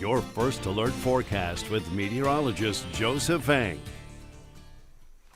your first alert forecast with meteorologist Joseph Eng.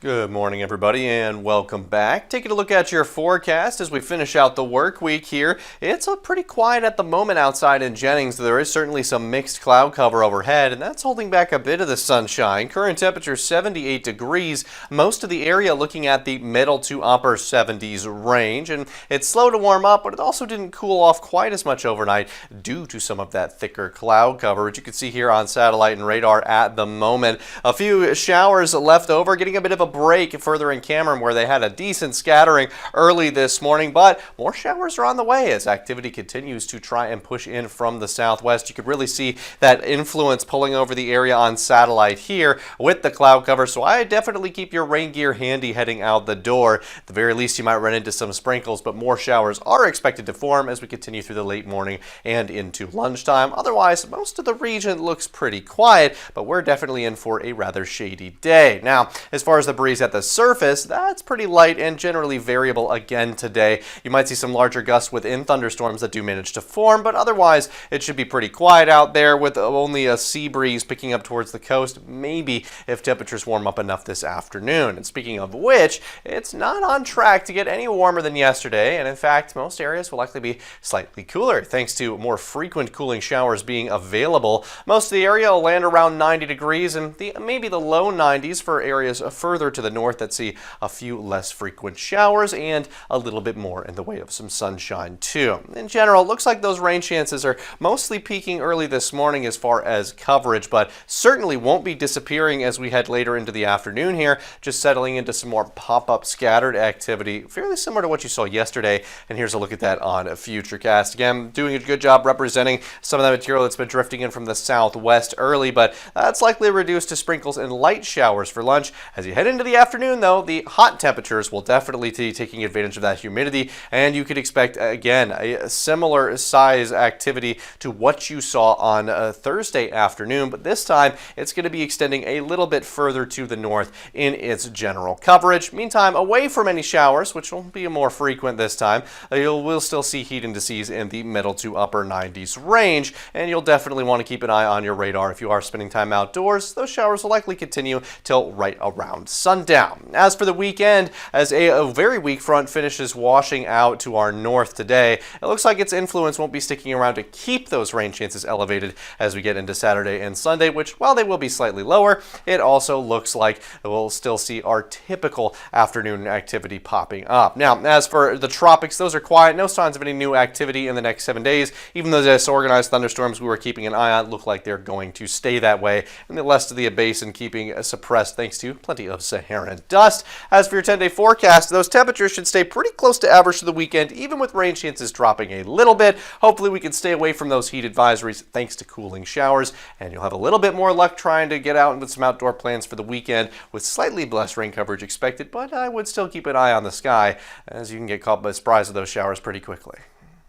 Good morning, everybody, and welcome back. Taking a look at your forecast as we finish out the work week here. It's pretty quiet at the moment outside in Jennings. There is certainly some mixed cloud cover overhead, and that's holding back a bit of the sunshine. Current temperature 78 degrees. Most of the area looking at the middle to upper 70s range, and it's slow to warm up, but it also didn't cool off quite as much overnight due to some of that thicker cloud cover, which you can see here on satellite and radar at the moment. A few showers left over, getting a bit of a break further in Cameron where they had a decent scattering early this morning, but more showers are on the way as activity continues to try and push in from the southwest. You could really see that influence pulling over the area on satellite here with the cloud cover, so I definitely keep your rain gear handy heading out the door. At the very least, you might run into some sprinkles, but more showers are expected to form as we continue through the late morning and into lunchtime. Otherwise, most of the region looks pretty quiet, but we're definitely in for a rather shady day. Now, as far as the breeze at the surface, that's pretty light and generally variable again today. You might see some larger gusts within thunderstorms that do manage to form, but otherwise it should be pretty quiet out there with only a sea breeze picking up towards the coast, maybe if temperatures warm up enough this afternoon. And speaking of which, it's not on track to get any warmer than yesterday, and in fact most areas will likely be slightly cooler thanks to more frequent cooling showers being available. Most of the area will land around 90 degrees and maybe the low 90s for areas further to the north that see a few less frequent showers and a little bit more in the way of some sunshine too. In general, it looks like those rain chances are mostly peaking early this morning as far as coverage, but certainly won't be disappearing as we head later into the afternoon here, just settling into some more pop-up scattered activity, fairly similar to what you saw yesterday. And here's a look at that on Futurecast. Again, doing a good job representing some of that material that's been drifting in from the southwest early, but that's likely reduced to sprinkles and light showers for lunch. As you head into the afternoon, though, the hot temperatures will definitely be taking advantage of that humidity, and you could expect, again, a similar size activity to what you saw on Thursday afternoon, but this time it's going to be extending a little bit further to the north in its general coverage. Meantime, away from any showers, which will be more frequent this time, we'll still see heat indices in the middle to upper 90s range, and you'll definitely want to keep an eye on your radar if you are spending time outdoors. Those showers will likely continue till right around sundown. As for the weekend, as a very weak front finishes washing out to our north today, it looks like its influence won't be sticking around to keep those rain chances elevated as we get into Saturday and Sunday, which, while they will be slightly lower, it also looks like we'll still see our typical afternoon activity popping up. Now, as for the tropics, those are quiet. No signs of any new activity in the next 7 days. Even those disorganized thunderstorms we were keeping an eye on look like they're going to stay that way, and the rest of the basin keeping suppressed thanks to plenty of Saharan dust. As for your 10-day forecast, those temperatures should stay pretty close to average for the weekend, even with rain chances dropping a little bit. Hopefully we can stay away from those heat advisories thanks to cooling showers, and you'll have a little bit more luck trying to get out with some outdoor plans for the weekend with slightly less rain coverage expected, but I would still keep an eye on the sky as you can get caught by surprise of those showers pretty quickly.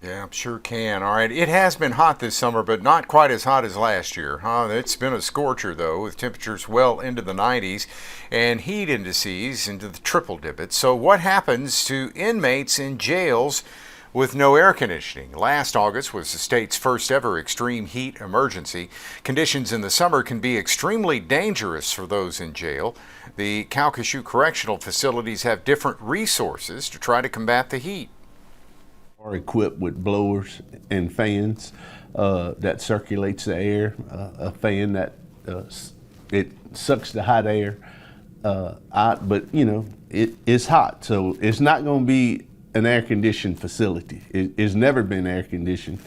Yeah, I'm sure can. All right, it has been hot this summer, but not quite as hot as last year. It's been a scorcher, though, with temperatures well into the 90s and heat indices into the triple digits. So what happens to inmates in jails with no air conditioning? Last August was the state's first ever extreme heat emergency. Conditions in the summer can be extremely dangerous for those in jail. The Calcasieu Correctional Facilities have different resources to try to combat the heat. Are equipped with blowers and fans that circulates the air, a fan that it sucks the hot air out, but you know it's hot, so it's not going to be an air-conditioned facility. It's never been air-conditioned.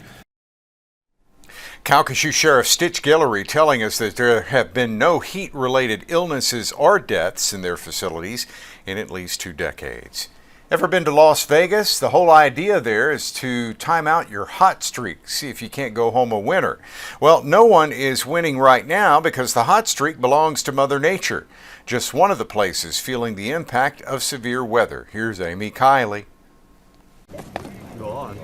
Calcasieu Sheriff Stitch Guillory telling us that there have been no heat-related illnesses or deaths in their facilities in at least 2 decades. Ever been to Las Vegas? The whole idea there is to time out your hot streak, see if you can't go home a winner. Well, no one is winning right now because the hot streak belongs to Mother Nature. Just one of the places feeling the impact of severe weather. Here's Amy Kiley. Go on.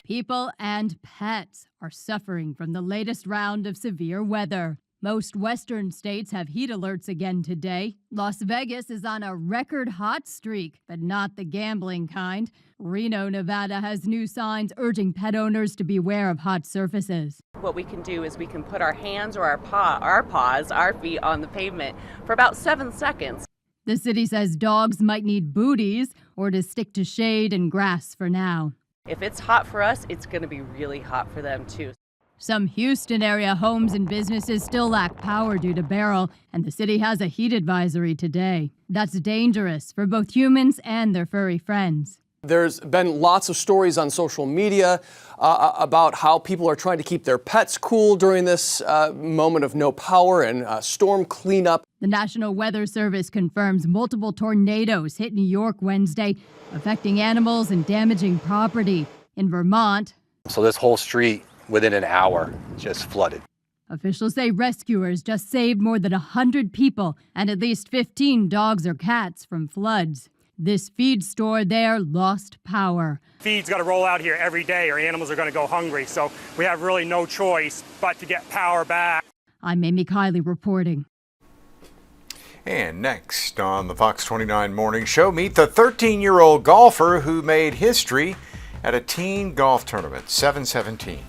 People and pets are suffering from the latest round of severe weather. Most western states have heat alerts again today. Las Vegas is on a record hot streak, but not the gambling kind. Reno, Nevada has new signs urging pet owners to beware of hot surfaces. What we can do is we can put our hands or our feet on the pavement for about 7 seconds. The city says dogs might need booties or to stick to shade and grass for now. If it's hot for us, it's going to be really hot for them too. Some Houston area homes and businesses still lack power due to Beryl, and the city has a heat advisory today. That's dangerous for both humans and their furry friends. There's been lots of stories on social media about how people are trying to keep their pets cool during this moment of no power and storm cleanup. The National Weather Service confirms multiple tornadoes hit New York Wednesday, affecting animals and damaging property. In Vermont, So this whole street within an hour just flooded. officials say rescuers just saved more than 100 people and at least 15 dogs or cats from floods. This feed store there lost power. Feed's got to roll out here every day or animals are going to go hungry, so we have really no choice but to get power back. I'm Amy Kiley reporting. And next on the Fox 29 Morning Show, meet the 13-year-old golfer who made history at a teen golf tournament, 717.